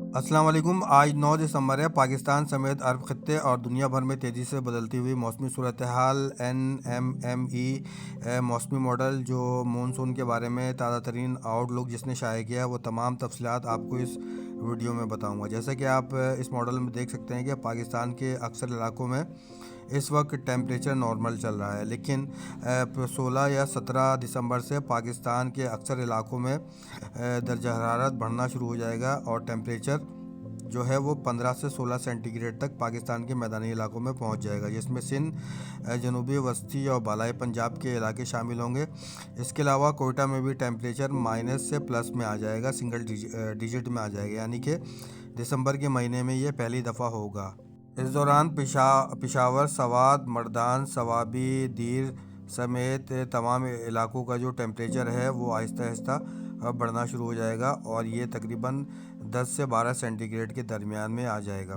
السلام علیکم۔ آج 9 دسمبر ہے۔ پاکستان سمیت عرب خطے اور دنیا بھر میں تیزی سے بدلتی ہوئی موسمی صورتحال NMME موسمی ماڈل جو مونسون کے بارے میں تازہ ترین آؤٹ لک جس نے شائع کیا ہے وہ تمام تفصیلات آپ کو اس ویڈیو میں بتاؤں گا۔ جیسا کہ آپ اس ماڈل میں دیکھ سکتے ہیں کہ پاکستان کے اکثر علاقوں میں اس وقت ٹیمپریچر نارمل چل رہا ہے، لیکن 16 یا 17 دسمبر سے پاکستان کے اکثر علاقوں میں درجہ حرارت بڑھنا شروع ہو جائے گا اور ٹیمپریچر جو ہے وہ 15 سے 16 سینٹی گریڈ تک پاکستان کے میدانی علاقوں میں پہنچ جائے گا، جس میں سندھ، جنوبی وسطی اور بالائی پنجاب کے علاقے شامل ہوں گے۔ اس کے علاوہ کوئٹہ میں بھی ٹیمپریچر مائنس سے پلس میں آ جائے گا، سنگل ڈیجٹ میں آ جائے گا، یعنی کہ دسمبر کے مہینے میں یہ پہلی دفعہ ہوگا۔ اس دوران پشاور، سوات، مردان، سوابی، دیر سمیت تمام علاقوں کا جو ٹیمپریچر ہے وہ آہستہ آہستہ بڑھنا شروع ہو جائے گا اور یہ تقریباً 10 سے 12 سینٹی گریڈ کے درمیان میں آ جائے گا۔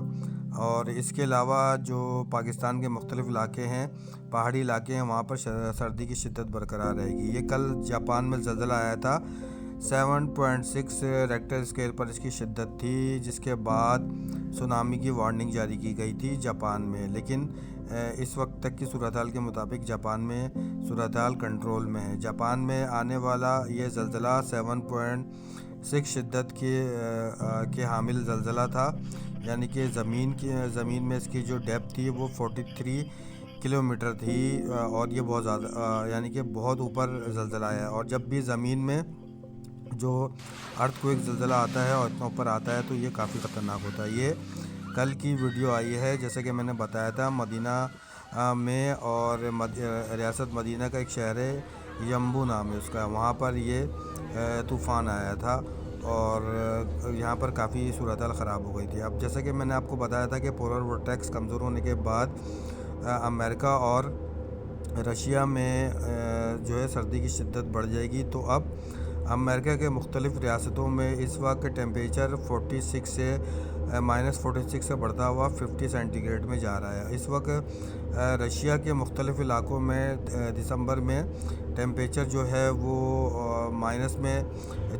اور اس کے علاوہ جو پاکستان کے مختلف علاقے ہیں، پہاڑی علاقے ہیں، وہاں پر سردی کی شدت برقرار رہے گی۔ یہ کل جاپان میں زلزلہ آیا تھا، 7.6 ریکٹر اسکیل پر اس کی شدت تھی، جس کے بعد سونامی کی وارننگ جاری کی گئی تھی جاپان میں، لیکن اس وقت تک کی صورتحال کے مطابق جاپان میں صورتحال کنٹرول میں ہے۔ جاپان میں آنے والا یہ زلزلہ 7.6 شدت کے حامل زلزلہ تھا، یعنی کہ زمین میں اس کی جو ڈیپتھ تھی وہ 43 کلومیٹر تھی اور یہ بہت زیادہ یعنی کہ بہت اوپر زلزلہ ہے۔ اور جب بھی زمین میں جو ارتھ کوئک زلزلہ آتا ہے اور اتنا اوپر آتا ہے تو یہ کافی خطرناک ہوتا ہے۔ یہ کل کی ویڈیو آئی ہے، جیسے کہ میں نے بتایا تھا، مدینہ میں اور ریاست مدینہ کا ایک شہر ہے یمبو نام ہے اس کا، وہاں پر یہ طوفان آیا تھا اور یہاں پر کافی صورتحال خراب ہو گئی تھی۔ اب جیسا کہ میں نے آپ کو بتایا تھا کہ پولر وورٹیکس کمزور ہونے کے بعد امریکہ اور رشیا میں جو ہے سردی کی شدت بڑھ جائے گی، تو اب امریکہ کے مختلف ریاستوں میں اس وقت ٹیمپریچر 46 سے -46 سے بڑھتا ہوا 50 سینٹی گریڈ میں جا رہا ہے۔ اس وقت رشیا کے مختلف علاقوں میں دسمبر میں ٹیمپریچر جو ہے وہ مائنس میں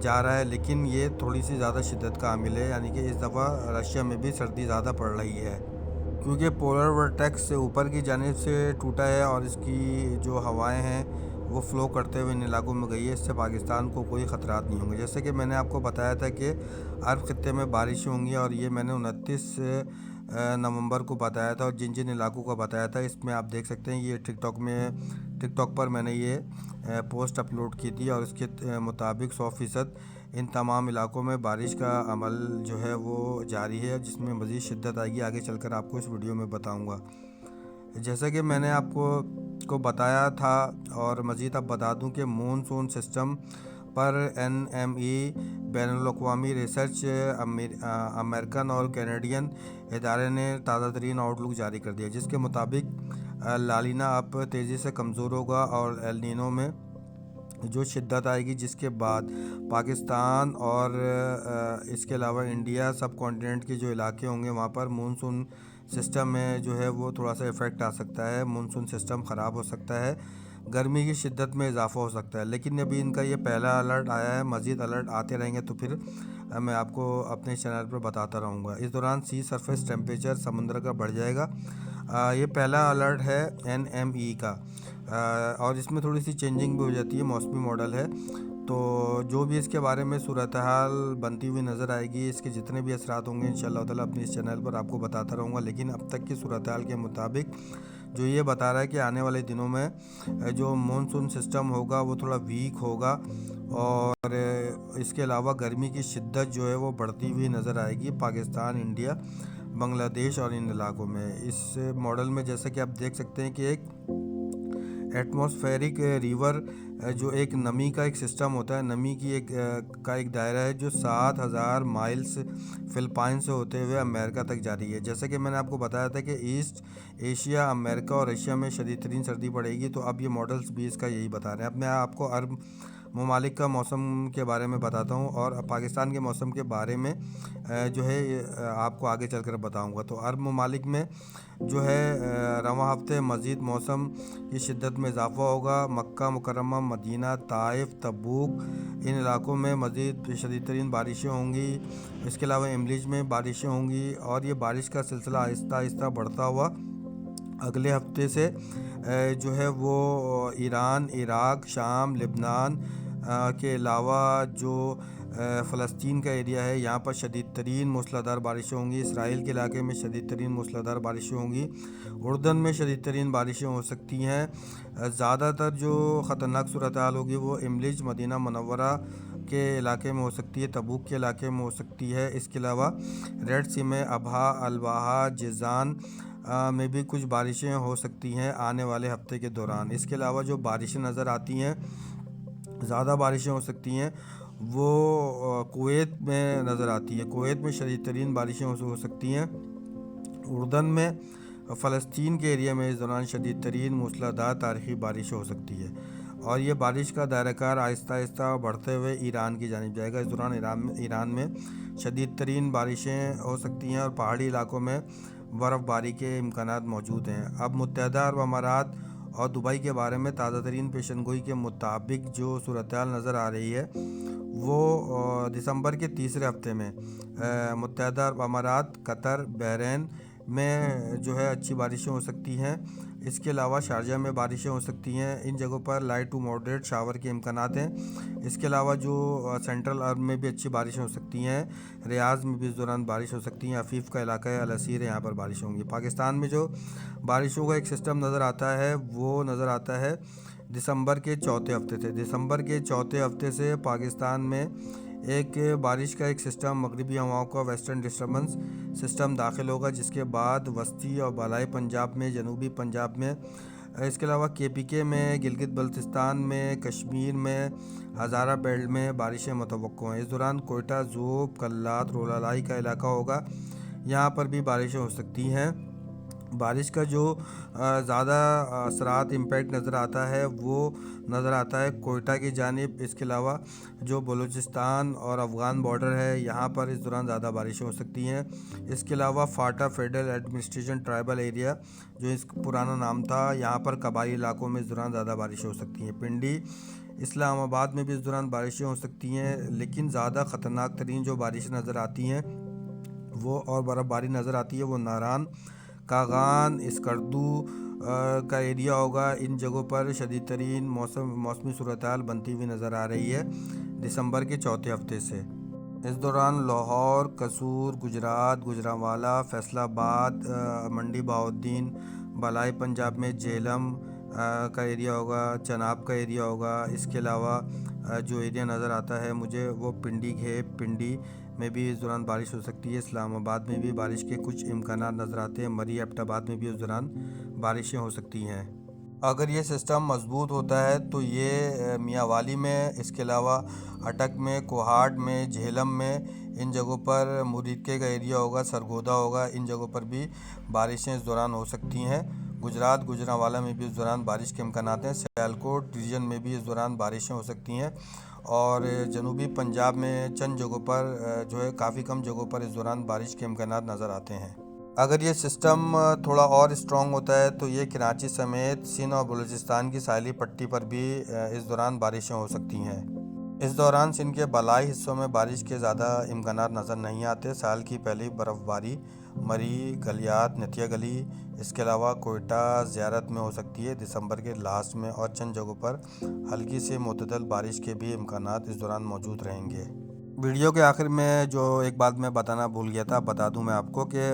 جا رہا ہے، لیکن یہ تھوڑی سی زیادہ شدت کا حامل ہے، یعنی کہ اس دفعہ رشیا میں بھی سردی زیادہ پڑ رہی ہے، کیونکہ پولر ورٹیکس سے اوپر کی جانب سے ٹوٹا ہے اور اس کی جو ہوائیں ہیں وہ فلو کرتے ہوئے ان علاقوں میں گئی ہے۔ اس سے پاکستان کو کوئی خطرات نہیں ہوں گے۔ جیسے کہ میں نے آپ کو بتایا تھا کہ عرب خطے میں بارشیں ہوں گی، اور یہ میں نے 29 نومبر کو بتایا تھا، اور جن علاقوں کا بتایا تھا اس میں آپ دیکھ سکتے ہیں، یہ ٹک ٹاک پر میں نے یہ پوسٹ اپلوڈ کی تھی، اور اس کے مطابق 100% ان تمام علاقوں میں بارش کا عمل جو ہے وہ جاری ہے، جس میں مزید شدت آئے گی، آگے چل کر آپ کو اس ویڈیو میں بتاؤں گا۔ جیسا کہ میں نے آپ کو بتایا تھا اور مزید اب بتا دوں کہ مونسون سسٹم پر NME بین الاقوامی ریسرچ امریکن اور کینیڈین ادارے نے تازہ ترین آؤٹ لک جاری کر دیا، جس کے مطابق لالینا اب تیزی سے کمزور ہوگا اور ایل نینو میں جو شدت آئے گی، جس کے بعد پاکستان اور اس کے علاوہ انڈیا سب کانٹیننٹ کے جو علاقے ہوں گے وہاں پر مونسون سسٹم میں جو ہے وہ تھوڑا سا افیکٹ آ سکتا ہے، مونسون سسٹم خراب ہو سکتا ہے، گرمی کی شدت میں اضافہ ہو سکتا ہے، لیکن ابھی ان کا یہ پہلا الرٹ آیا ہے، مزید الرٹ آتے رہیں گے تو پھر میں آپ کو اپنے چینل پر بتاتا رہوں گا۔ اس دوران سی سرفیس ٹیمپریچر سمندر کا بڑھ جائے گا۔ یہ پہلا الرٹ ہے NME کا، اور اس میں تھوڑی سی چینجنگ بھی ہو جاتی ہے، موسمی ماڈل ہے، تو جو بھی اس کے بارے میں صورتحال بنتی ہوئی نظر آئے گی، اس کے جتنے بھی اثرات ہوں گے انشاءاللہ تعالیٰ اپنے اس چینل پر آپ کو بتاتا رہوں گا، لیکن اب تک کی صورتحال کے مطابق جو یہ بتا رہا ہے کہ آنے والے دنوں میں جو مونسون سسٹم ہوگا وہ تھوڑا ویک ہوگا، اور اس کے علاوہ گرمی کی شدت جو ہے وہ بڑھتی ہوئی نظر آئے گی پاکستان، انڈیا، بنگلہ دیش اور ان علاقوں میں۔ اس ماڈل میں جیسا کہ آپ دیکھ سکتے ہیں کہ ایک ایٹماسفیرک ریور جو ایک نمی کا ایک سسٹم ہوتا ہے، نمی کی ایک دائرہ ہے جو 7000 مائلز فلپائن سے ہوتے ہوئے امریکہ تک جاری ہے۔ جیسا کہ میں نے آپ کو بتایا تھا کہ ایسٹ ایشیا، امریکہ اور رشیا میں شدید ترین سردی پڑے گی، تو اب یہ ماڈلز بھی اس کا یہی بتا رہے ہیں۔ اب میں آپ کو عرب ممالک کا موسم کے بارے میں بتاتا ہوں، اور پاکستان کے موسم کے بارے میں جو ہے آپ کو آگے چل کر بتاؤں گا۔ تو عرب ممالک میں جو ہے رواں ہفتے مزید موسم کی شدت میں اضافہ ہوگا۔ مکہ مکرمہ، مدینہ، طائف، تبوک، ان علاقوں میں مزید شدید ترین بارشیں ہوں گی۔ اس کے علاوہ املیج میں بارشیں ہوں گی، اور یہ بارش کا سلسلہ آہستہ آہستہ بڑھتا ہوا اگلے ہفتے سے جو ہے وہ ایران، عراق، شام، لبنان کے علاوہ جو فلسطین کا ایریا ہے، یہاں پر شدید ترین موسلادھار بارشیں ہوں گی۔ اسرائیل کے علاقے میں شدید ترین موسلادھار بارشیں ہوں گی۔ اردن میں شدید ترین بارشیں ہو سکتی ہیں۔ زیادہ تر جو خطرناک صورتحال ہوگی وہ املیج، مدینہ منورہ کے علاقے میں ہو سکتی ہے، تبوک کے علاقے میں ہو سکتی ہے۔ اس کے علاوہ ریڈ سی میں ابہا، الباحہ، جیزان میں بھی کچھ بارشیں ہو سکتی ہیں آنے والے ہفتے کے دوران۔ اس کے علاوہ جو بارشیں نظر آتی ہیں، زیادہ بارشیں ہو سکتی ہیں، وہ کویت میں نظر آتی ہے۔ کویت میں شدید ترین بارشیں ہو سکتی ہیں۔ اردن میں، فلسطین کے ایریا میں اس دوران شدید ترین موسلادھار تاریخی بارش ہو سکتی ہے، اور یہ بارش کا دائرہ کار آہستہ آہستہ بڑھتے ہوئے ایران کی جانب جائے گا۔ اس دوران ایران میں شدید ترین بارشیں ہو سکتی ہیں، اور پہاڑی علاقوں میں برف باری کے امکانات موجود ہیں۔ اب متحدہ عرب امارات اور دبئی کے بارے میں تازہ ترین پیشن گوئی کے مطابق جو صورتحال نظر آ رہی ہے وہ دسمبر کے تیسرے ہفتے میں متحدہ عرب امارات، قطر، بحرین میں جو ہے اچھی بارشیں ہو سکتی ہیں۔ اس کے علاوہ شارجہ میں بارشیں ہو سکتی ہیں، ان جگہوں پر لائٹ ٹو ماڈریٹ شاور کے امکانات ہیں۔ اس کے علاوہ جو سینٹرل عرب میں بھی اچھی بارشیں ہو سکتی ہیں، ریاض میں بھی اس دوران بارش ہو سکتی ہیں۔ عفیف کا علاقہ ہے، العسیر، یہاں پر بارشیں ہوں گی۔ پاکستان میں جو بارشوں کا ایک سسٹم نظر آتا ہے وہ نظر آتا ہے دسمبر کے چوتھے ہفتے سے۔ دسمبر کے چوتھے ہفتے سے پاکستان میں ایک بارش کا ایک سسٹم، مغربی ہواؤں کا ویسٹرن ڈسٹربنس سسٹم داخل ہوگا، جس کے بعد وسطی اور بالائی پنجاب میں، جنوبی پنجاب میں، اس کے علاوہ KPK میں، گلگت بلتستان میں، کشمیر میں، ہزارہ بیلٹ میں بارشیں متوقع ہیں۔ اس دوران کوئٹہ، ذوب، کلات، رولالائی کا علاقہ ہوگا، یہاں پر بھی بارشیں ہو سکتی ہیں۔ بارش کا جو زیادہ اثرات امپیکٹ نظر آتا ہے وہ نظر آتا ہے کوئٹہ کی جانب۔ اس کے علاوہ جو بلوچستان اور افغان بارڈر ہے، یہاں پر اس دوران زیادہ بارشیں ہو سکتی ہیں۔ اس کے علاوہ FATA federal administration tribal area, جو اس کا پرانا نام تھا، یہاں پر قبائلی علاقوں میں اس دوران زیادہ بارشیں ہو سکتی ہیں۔ پنڈی، اسلام آباد میں بھی اس دوران بارشیں ہو سکتی ہیں، لیکن زیادہ خطرناک ترین جو بارشیں نظر آتی ہیں وہ اور برف باری نظر آتی ہے وہ ناران، کاغان، اسکردو کا ایریا ہوگا۔ ان جگہوں پر شدید ترین موسمی صورتحال بنتی ہوئی نظر آ رہی ہے دسمبر کے چوتھے ہفتے سے۔ اس دوران لاہور، قصور، گجرات، گوجرانوالا، فیصل آباد، منڈی بہاؤالدین، بالائی پنجاب میں جہلم کا ایریا ہوگا، چناب کا ایریا ہوگا۔ اس کے علاوہ جو ایریا نظر آتا ہے مجھے وہ پنڈی گھیپ، پنڈی میں بھی اس دوران بارش ہو سکتی ہے۔ اسلام آباد میں بھی بارش کے کچھ امکانات نظر آتے ہیں۔ مری، ایبٹ آباد میں بھی اس دوران بارشیں ہو سکتی ہیں۔ اگر یہ سسٹم مضبوط ہوتا ہے تو یہ میاں والی میں، اس کے علاوہ اٹک میں، کوہاٹ میں، جہلم میں، ان جگہوں پر مریکے کا ایریا ہوگا، سرگودا ہوگا، ان جگہوں پر بھی بارشیں اس دوران ہو سکتی ہیں۔ گجرات، گوجرانوالا میں بھی اس دوران بارش کے امکانات ہیں۔ سیالکوٹ ریجن میں بھی اس دوران بارشیں ہو سکتی ہیں، اور جنوبی پنجاب میں چند جگہوں پر جو ہے کافی کم جگہوں پر اس دوران بارش کے امکانات نظر آتے ہیں۔ اگر یہ سسٹم تھوڑا اور اسٹرانگ ہوتا ہے تو یہ کراچی سمیت سندھ اور بلوچستان کی ساحلی پٹی پر بھی اس دوران بارشیں ہو سکتی ہیں۔ اس دوران سندھ کے بالائی حصوں میں بارش کے زیادہ امکانات نظر نہیں آتے۔ سال کی پہلی برف باری مری، گلیات، نتیا گلی، اس کے علاوہ کوئٹہ، زیارت میں ہو سکتی ہے دسمبر کے لاسٹ میں، اور چند جگہوں پر ہلکی سے معتدل بارش کے بھی امکانات اس دوران موجود رہیں گے۔ ویڈیو کے آخر میں جو ایک بات میں بتانا بھول گیا تھا، بتا دوں میں آپ کو کہ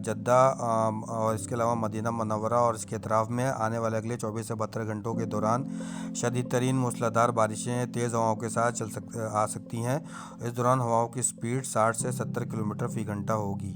جدہ اور اس کے علاوہ مدینہ منورہ اور اس کے اطراف میں آنے والے اگلے 24 سے 72 گھنٹوں کے دوران شدید ترین موسلادھار بارشیں تیز ہواؤں کے ساتھ آ سکتی ہیں۔ اس دوران ہواؤں کی سپیڈ 60 سے 70 کلومیٹر فی گھنٹہ ہوگی۔